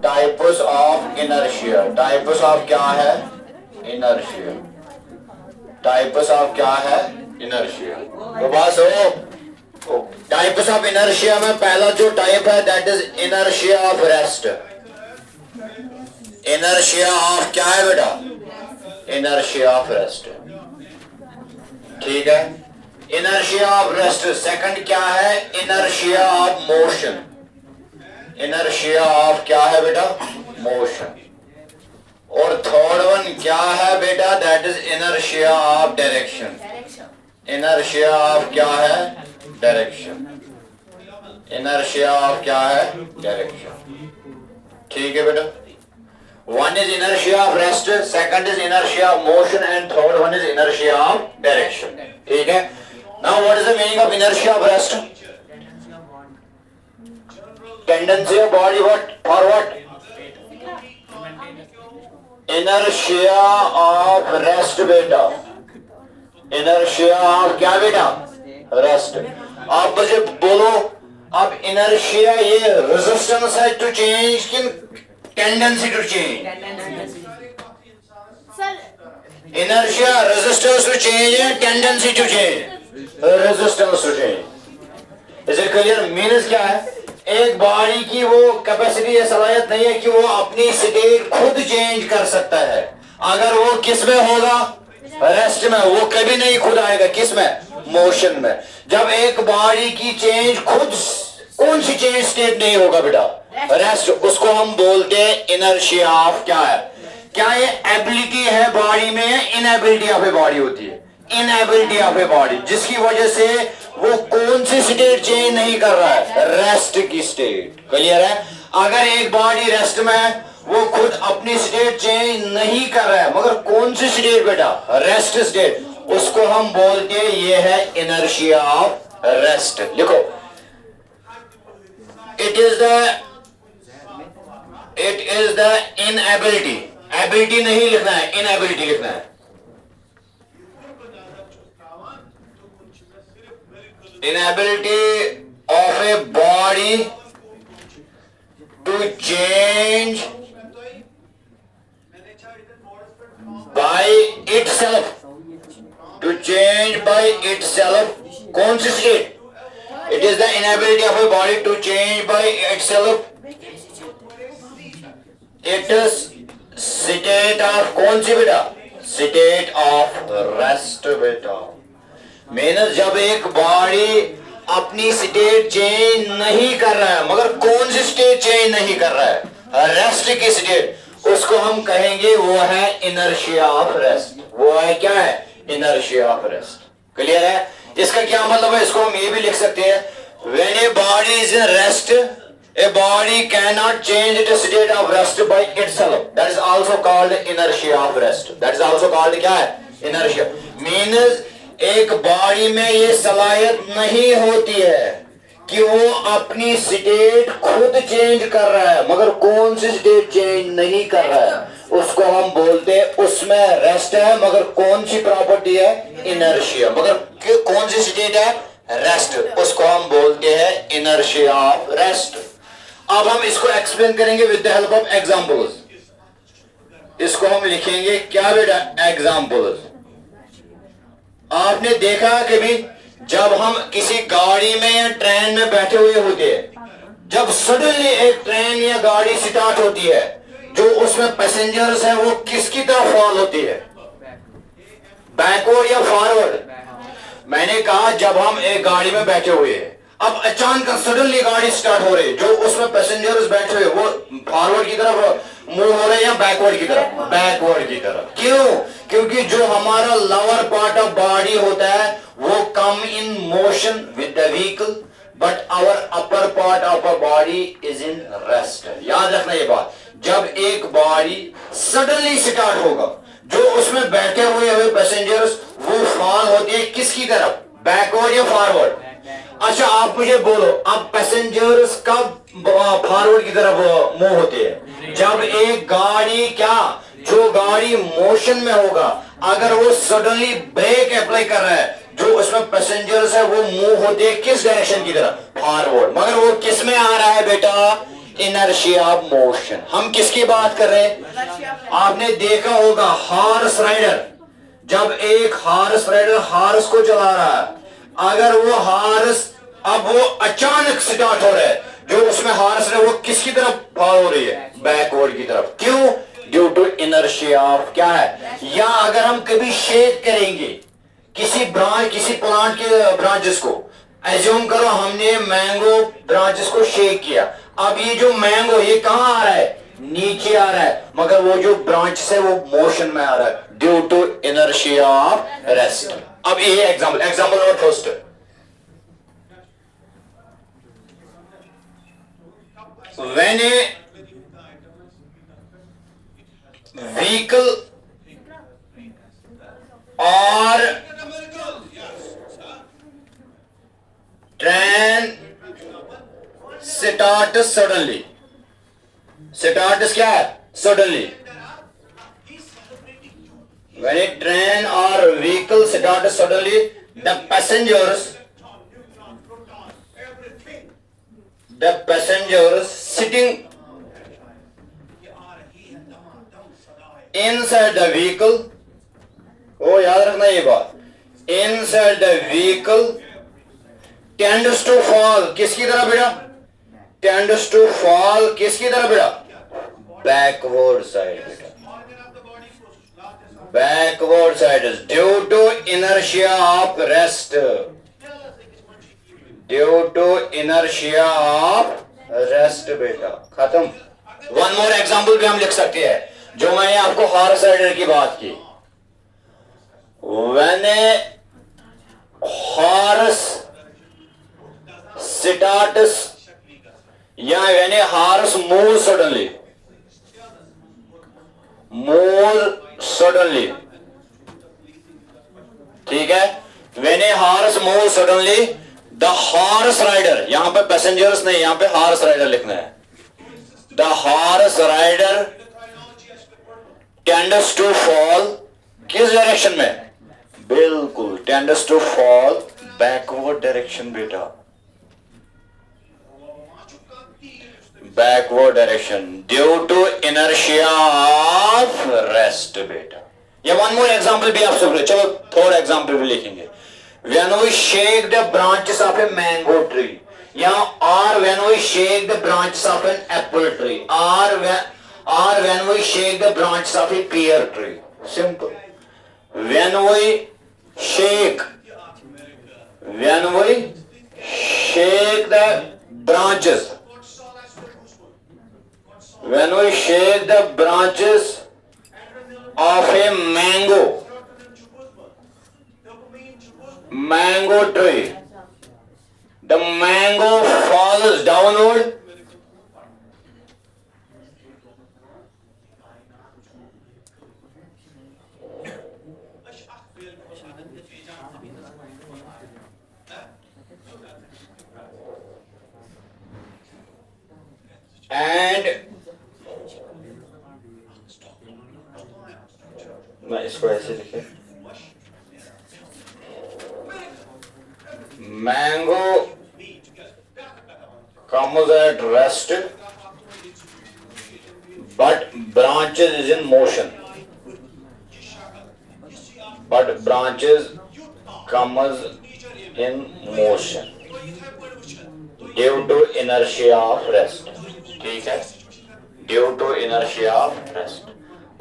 Types of inertia, types of क्या है? Inertia, types of क्या है? इनर्शिया। तो बस हो, टाइप्स ऑफ इनर्शिया में पहला जो टाइप है that is inertia of rest. Inertia of क्या है बेटा? इनर्शिया ऑफ रेस्ट, ठीक है। Inertia of rest. सेकंड क्या है? Inertia of motion. Inertia of क्या है बेटा? मोशन। और थर्ड वन क्या है बेटा? That is inertia of direction. Inertia of क्या है? डायरेक्शन। इनर्शिया ऑफ क्या है? डायरेक्शन, ठीक है बेटा। One is inertia of rest, second is inertia of motion, and third one is inertia of direction. ठीक है? Now what is the meaning of inertia of rest? Tendency of body what? For what? Inertia of rest बेटा। Inertia of क्या बेटा? Rest। आप मुझे बोलो, अब inertia ये resistance है to change कि tendency to change? Inertia resistance to change है, tendency to change, resistance to change। इसे क्लियर मीन्स क्या है? एक बॉडी की वो कैपेसिटी या सलाहियत नहीं है कि वो अपनी स्टेट खुद चेंज कर सकता है। अगर वो किस में होगा? रेस्ट में। वो कभी नहीं खुद आएगा, किस में? मोशन में। जब एक बॉडी की चेंज खुद, कौन सी चेंज स्टेट नहीं होगा बेटा? रेस्ट। उसको हम बोलते हैं इनर्शिया ऑफ क्या है? क्या ये एबिलिटी है बॉडी में या इनएबिलिटी ऑफ ए बॉडी होती है? इनएबिलिटी ऑफ ए बॉडी, जिसकी वजह से वो कौन सी स्टेट चेंज नहीं कर रहा है? रेस्ट की स्टेट। क्लियर है? अगर एक बॉडी रेस्ट में है, वो खुद अपनी स्टेट चेंज नहीं कर रहा है, मगर कौन सी स्टेट बेटा? Rest state. उसको हम बोलते हैं ये है इनर्शिया ऑफ रेस्ट। लिखो, it is the inability, ability नहीं लिखना है, inability लिखना है। inability of a body to change by itself, to change by itself। कौन सी state? It is the inability of a body to change by itself। It is state of कौन सी बेटा? State of rest बेटा। Means जब एक body अपनी state change नहीं कर रहा है, मगर कौन सी स्टेट चेंज नहीं कर रहा है? रेस्ट की स्टेट। उसको हम कहेंगे वो है इनर्शिया ऑफ रेस्ट। वो है क्या है? Inertia of rest. क्लियर है? इसका क्या मतलब है? इसको हम ये भी लिख सकते हैं, when a body is in rest, a body cannot change its state of rest by itself। That is also called inertia of rest। That is also called क्या है? inertia। Means एक बॉडी में ये सलाहियत नहीं होती है कि वो अपनी स्टेट खुद चेंज कर रहा है, मगर कौन सी स्टेट चेंज नहीं कर रहा है, उसको हम बोलते हैं उसमें रेस्ट है, मगर कौन सी प्रॉपर्टी है? इनर्शिया। मगर कौन सी स्टेट है? रेस्ट। उसको हम बोलते हैं इनर्शिया ऑफ रेस्ट। अब हम इसको एक्सप्लेन करेंगे with the help of examples. इसको हम लिखेंगे क्या बेटा? एग्जांपल्स। आपने देखा कभी जब हम किसी गाड़ी में या ट्रेन में बैठे हुए होते हैं, जब सडनली एक ट्रेन या गाड़ी स्टार्ट होती है, जो उसमें पैसेंजर्स हैं वो किसकी तरफ फॉल होती है? बैकवर्ड या फॉरवर्ड? मैंने कहा जब हम एक गाड़ी में बैठे हुए हैं, अब अचानक सडनली गाड़ी स्टार्ट हो रही है, जो उसमें पैसेंजर्स बैठे हुए वो फॉरवर्ड की तरफ मूव हो रहे हैं या बैकवर्ड की तरफ? बैकवर्ड की तरफ। क्यों? क्योंकि जो हमारा लोअर पार्ट ऑफ बॉडी होता है वो come in motion with the vehicle, but our upper part of a body is in rest. याद रखना ये बात। जब एक बॉडी सडनली स्टार्ट होगा, जो उसमें बैठे हुए पैसेंजर्स वो फॉल होती है किसकी तरफ? बैकवर्ड या फॉरवर्ड? अच्छा आप मुझे बोलो, अब पैसेंजर्स कब फॉरवर्ड की तरफ मूव होते हैं? जब एक गाड़ी क्या, जो गाड़ी मोशन में होगा, अगर वो सडनली ब्रेक अप्लाई कर रहा है, जो उसमें पैसेंजर्स है वो मूव होते हैं किस डायरेक्शन की तरफ? फॉरवर्ड। मगर वो किस में आ रहा है बेटा? Inertia of motion. हम किसकी बात कर रहे हैं? आपने देखा होगा हॉर्स राइडर, जब एक हॉर्स राइडर हॉर्स को चला रहा है, अगर वो हॉर्स अब वो अचानक स्टार्ट हो रहा है, जो उसमें हॉर्स है वो किसकी तरफ फॉल हो रही है? बैकवर्ड की तरफ। क्यों? ड्यू टू इनर्शिया ऑफ क्या है? या अगर हम कभी शेक करेंगे किसी प्लांट के ब्रांचेस को, एज्यूम करो हमने मैंगो ब्रांचेस को शेक किया, अब ये जो मैंगो ये कहां आ रहा है? नीचे आ रहा है, मगर वो जो ब्रांच है वो मोशन में आ रहा है due to inertia of rest. अब ये example number first, when a vehicle or train starts suddenly, starts क्या है? Suddenly. When a train or vehicle starts suddenly, the passengers sitting inside the vehicle, वो याद रखना ये बात, inside the vehicle tends to fall, किसकी तरह बेटा? tends to fall किसकी तरह बेटा? backward side बेटा, backward side is due to inertia of rest, due to inertia of rest बेटा, खत्म। वन मोर एग्जाम्पल भी हम लिख सकते हैं, जो मैंने आपको हॉर्स राइडर की बात की। When a horse starts या when a horse moves suddenly, ठीक है? When a horse moves suddenly, the horse rider, यहां पे पैसेंजर्स नहीं, यहां पे हॉर्स राइडर लिखना है। The horse rider tends to fall किस डायरेक्शन में? बिल्कुल, tends to fall backward direction बेटा, backward direction due to inertia of rest बेटा। ये वन मोर एग्जांपल भी आप सब, चलो थर्ड एग्जांपल भी लिखेंगे। When we shake the branches of a mango tree, या or when we shake the branches of an apple tree, or when we shake the branches of a pear tree. Simple. When we shake the branches, when we shake the branches of a mango tree, the mango falls downward, and मैं इसको ऐसे लिखे, mango comes at rest but branches is in motion, but branches comes in motion due to inertia of rest, ठीक है? due to inertia of rest।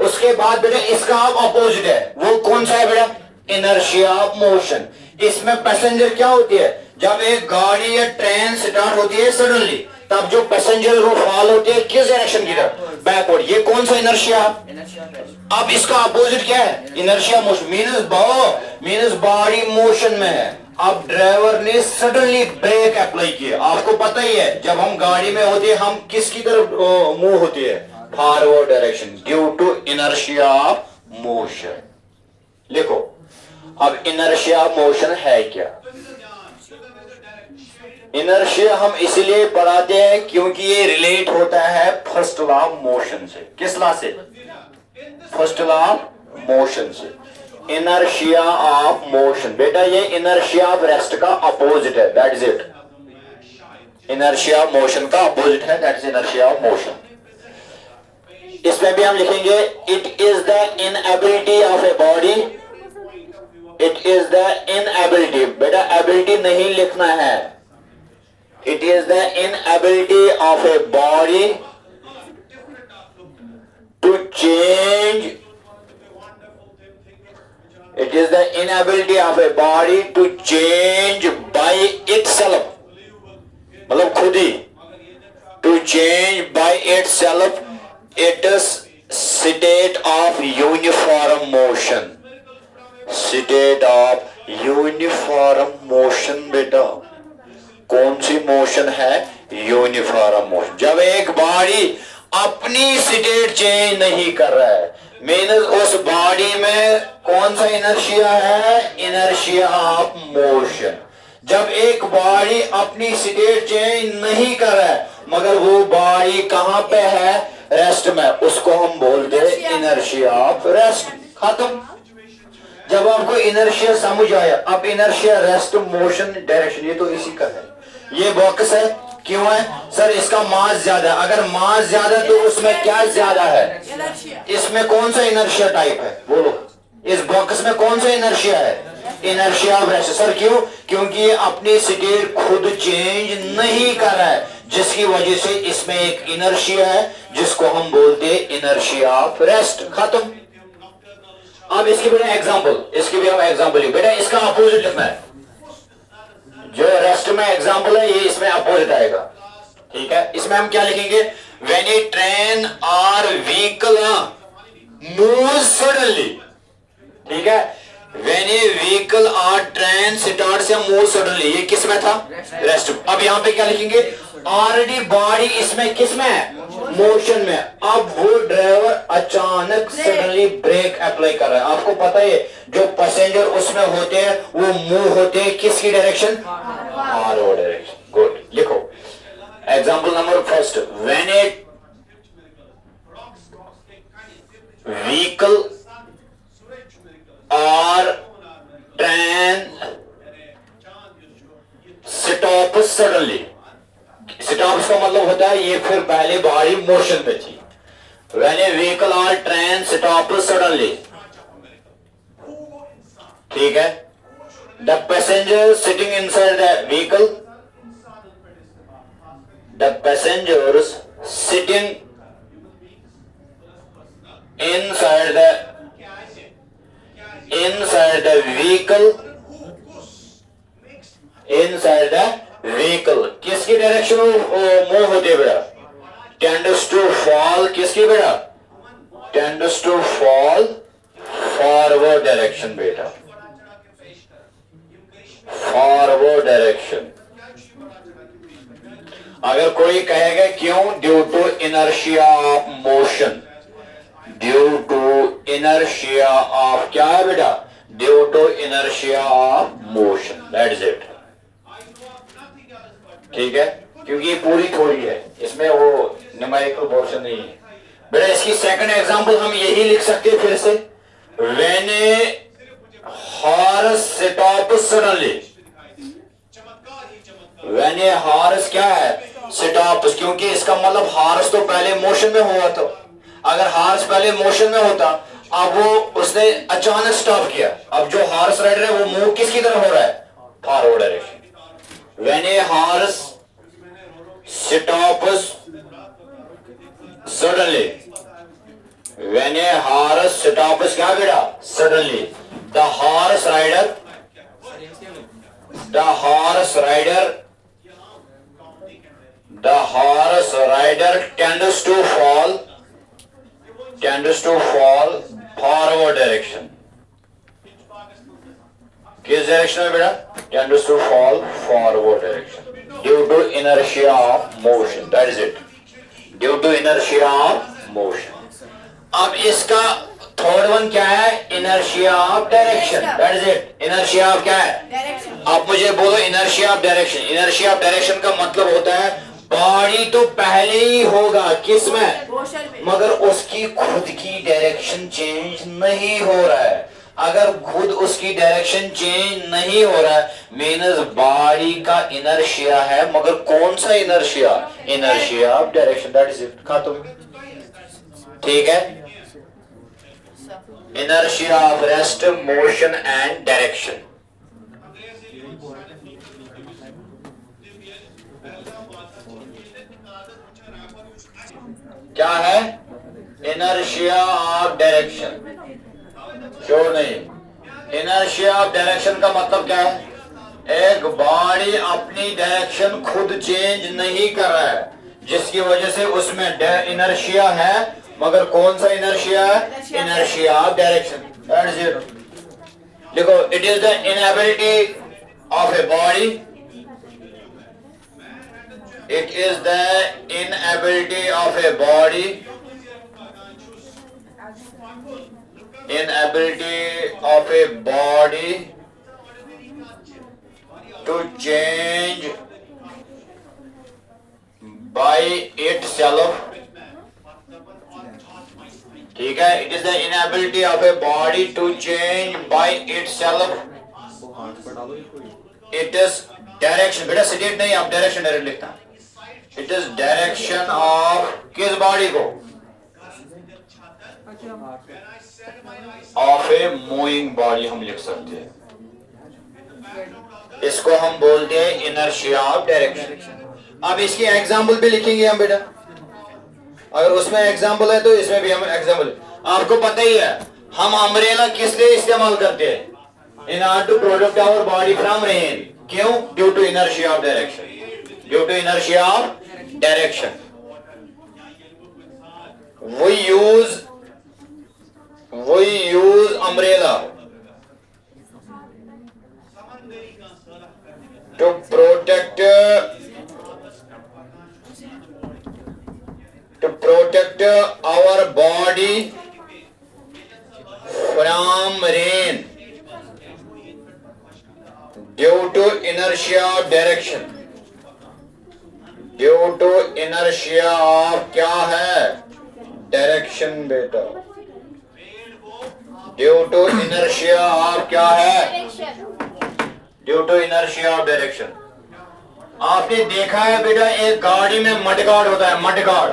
उसके बाद बेटा इसका अपोजिट है, वो कौन सा है बेटा? Inertia of motion. इसमें पैसेंजर क्या होती है? जब एक गाड़ी या ट्रेन स्टार्ट होती है सडनली, तब जो पैसेंजर वो फॉल होती है किस डायरेक्शन की तरफ? बैकवर्ड। ये कौन सा इनर्शिया? अब इसका अपोजिट क्या है? Inertia motion means body motion में है। अब ड्राइवर ने सडनली ब्रेक अप्लाई किया, आपको पता ही है जब हम गाड़ी में होते हैं हम किसकी तरफ मूव होते हैं? Forward direction due to inertia of motion. लिखो, अब इनर्शिया मोशन है क्या? इनर्शिया हम इसलिए पढ़ाते हैं क्योंकि ये रिलेट होता है फर्स्ट लॉ ऑफ मोशन से। किस लॉ से? फर्स्ट लॉ ऑफ मोशन से। इनर्शिया ऑफ मोशन बेटा ये इनर्शिया ऑफ रेस्ट का अपोजिट है, that is it. Inertia motion का अपोजिट है, that is inertia of motion. इसमें भी हम लिखेंगे it is the inability of a body, it is the inability, बेटा एबिलिटी नहीं लिखना है, it is the inability of a body to change, it is the inability of a body to change by itself, मतलब खुद ही, to change by itself its state of uniform motion, state of uniform motion। बेटा कौन सी motion है? Uniform motion. जब एक body अपनी state change नहीं कर रहा है, मीन्स उस बॉडी में कौन सा इनर्शिया है? Inertia of motion. जब एक बॉडी अपनी स्टेट चेंज नहीं कर रहा है मगर वो बॉडी कहां पे है? रेस्ट में, उसको हम बोलते हैं इनर्शिया ऑफ रेस्ट। खत्म। जब आपको इनर्शिया समझ आया, अब इनर्शिया रेस्ट मोशन डायरेक्शन, ये तो इसी का है, ये बॉक्स है, क्यों है सर? इसका मास ज्यादा, अगर मास ज्यादा तो उसमें क्या ज्यादा है? इसमें कौन सा इनर्शिया टाइप है? बोलो, इस बॉक्स में कौन सा इनर्शिया है? Inertia of rest. सर क्यों? क्योंकि ये अपनी स्टेट खुद चेंज नहीं कर रहा है, जिसकी वजह से इसमें एक इनर्शिया है जिसको हम बोलते हैं इनर्शिया ऑफ रेस्ट। खत्म। अब इसकी बेटा एग्जाम्पल, इसकी भी हम एग्जाम्पल, बेटा इसका अपोजिट लिखना है, जो रेस्ट में एग्जाम्पल है ये इसमें अपोजिट आएगा। ठीक है, इसमें हम क्या लिखेंगे? व्हेन ए ट्रेन और व्हीकल मूव सडनली, ठीक है, व्हेन ए व्हीकल और ट्रेन स्टार्ट से मूव सडनली, ये किस में था? रेस्ट। अब यहां पे क्या लिखेंगे? ऑलरेडी बॉडी इसमें किस में है? मोशन में। अब वो ड्राइवर अचानक सडनली ब्रेक अप्लाई कर रहा है। आपको पता है जो पैसेंजर उसमें होते हैं वो मूव होते हैं किसकी डायरेक्शन? Forward direction. गुड, लिखो example number first, when a vehicle और ट्रेन स्टॉप सडनली। स्टॉप का मतलब होता है ये फिर पहले बॉडी मोशन में थी। व्हेन ए व्हीकल और ट्रेन स्टॉप सडनली, ठीक है, the passenger sitting inside the vehicle, the passengers sitting inside the vehicle, inside the vehicle किसकी डायरेक्शन मूव होती है बेटा? टेंडर्स टू फॉल, किसकी बेटा? Tenders to fall forward direction बेटा, फॉरवर्ड डायरेक्शन। अगर कोई कहेगा क्यों? Due to inertia of motion, due to inertia of क्या है बेटा? Due to inertia of motion, that is it. ठीक है, क्योंकि ये पूरी थोड़ी है, इसमें वो न्यूमेरिकल पोर्शन नहीं है बेटा। इसकी सेकंड एग्जांपल हम यही लिख सकते हैं फिर से, when a horse stop suddenly, when a horse क्या है? स्टॉप, क्योंकि इसका मतलब हॉर्स तो पहले मोशन में हुआ था। अगर हॉर्स पहले मोशन में होता, अब वो उसने अचानक स्टॉप किया, अब जो हॉर्स राइडर है वो मूव किसकी तरफ हो रहा है? Forward direction. When a horse stops suddenly, when a horse stops क्या बेटा? Suddenly, the horse rider tends to fall forward direction. किस डायरेक्शन में बेटा? Tends to fall forward direction due to inertia of motion, that is it, due to inertia of motion। अब इसका third one क्या है? inertia of direction, that is it, inertia of क्या है? Direction. आप मुझे बोलो inertia of direction। inertia of direction का मतलब होता है बॉडी तो पहले ही होगा किस में? मगर उसकी खुद की डायरेक्शन चेंज नहीं हो रहा है, अगर खुद उसकी डायरेक्शन चेंज नहीं हो रहा है, मीन्स बॉडी का इनर्शिया है, मगर कौन सा inertia? Inertia of direction, that is it, खत्म। ठीक है, inertia of rest, motion and direction. क्या है? Inertia of direction. श्योर नहीं? इनर्शिया ऑफ डायरेक्शन का मतलब क्या है? एक बॉडी अपनी डायरेक्शन खुद चेंज नहीं कर रहा है, जिसकी वजह से उसमें इनर्शिया है, मगर कौन सा इनर्शिया है? Inertia of direction, that is it. देखो, it is the inability of a body, it is the inability of a body, inability of a body to change by itself। ठीक है, it is the inability of a body to change by itself। it is direction, बेटा state नहीं, आप direction direct लिखता। it is direction of किस body को? Of a moving body हम लिख सकते हैं, इसको हम बोलते हैं इनर्शिया ऑफ डायरेक्शन। अब इसकी एग्जांपल भी लिखेंगे हम बेटा, अगर उसमें एग्जांपल है तो इसमें भी हम एग्जांपल। आपको पता ही है हम अम्ब्रेला किस लिए इस्तेमाल करते हैं? In order to protect our body from rain. क्यों? Due to inertia of direction, due to inertia of direction. we use umbrella to protect our body from rain due to inertia of direction, due to inertia of क्या है? Direction बेटा, due to inertia of क्या है? Due to inertia of direction. आपने देखा है बेटा, एक गाड़ी में मडगार्ड होता है, मडगार्ड,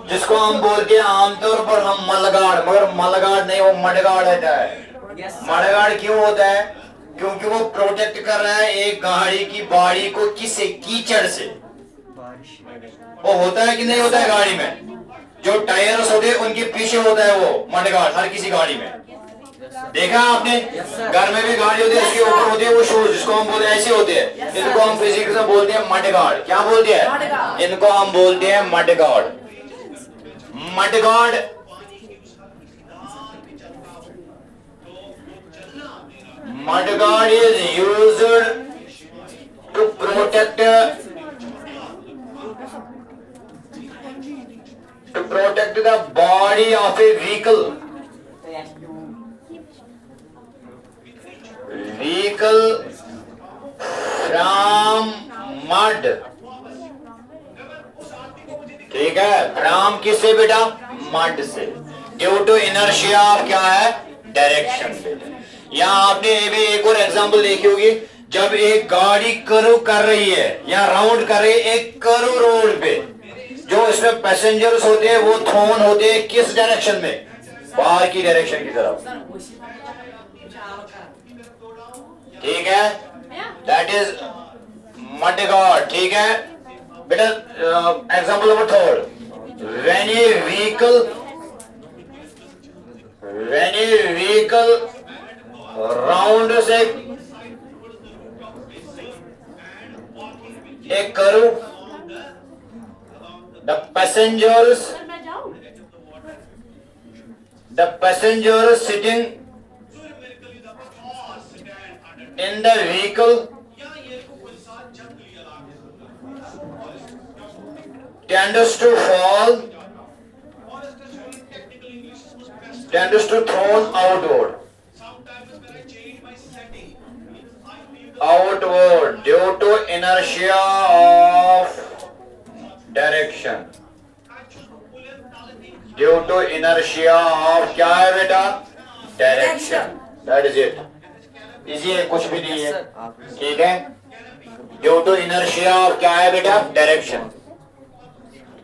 जिसको हम बोलते हैं आमतौर पर हम मलगार्ड, मगर मलगार्ड नहीं, वो मडगार्ड होता है। मडगार्ड क्यों होता है? क्योंकि वो प्रोटेक्ट कर रहा है एक गाड़ी की बॉडी को किससे? कीचड़ से। वो होता है कि नहीं होता है? गाड़ी में जो टायर्स होते हैं उनके पीछे होता है वो मडगार्ड, हर किसी गाड़ी में। देखा आपने? घर में भी गाड़ी होती है, उसके ऊपर होते हैं वो शूज, जिसको हम बोलते हैं ऐसे होते हैं, इनको हम फिजिक्स में बोलते हैं मडगार्ड। क्या बोलते हैं? इनको हम बोलते हैं mudguard. Mudguard mudguard is used to protect the body of a vehicle from mud। ठीक है, from किससे बेटा? मड से, ड्यू टू इनर्शिया ऑफ क्या है? डायरेक्शन। यहाँ आपने भी एक और एग्जांपल देखी होगी, जब एक गाड़ी कर्व कर रही है या राउंड कर रही है एक कर्व रोड पे, जो इसमें पैसेंजर्स होते हैं वो थ्रोन होते हैं किस डायरेक्शन में? बाहर की डायरेक्शन की तरफ। ठीक है, दैट इज मडगार्ड। ठीक है बेटा, example number third, when a vehicle round से एक curve, the passengers sitting in the vehicle tends to fall, tends to thrown outward due to inertia of direction, due to inertia of क्या है बेटा? Direction, that is it. Easy है, कुछ भी नहीं है, ठीक है। ड्यू टू इनर्शिया ऑफ क्या है बेटा, डायरेक्शन।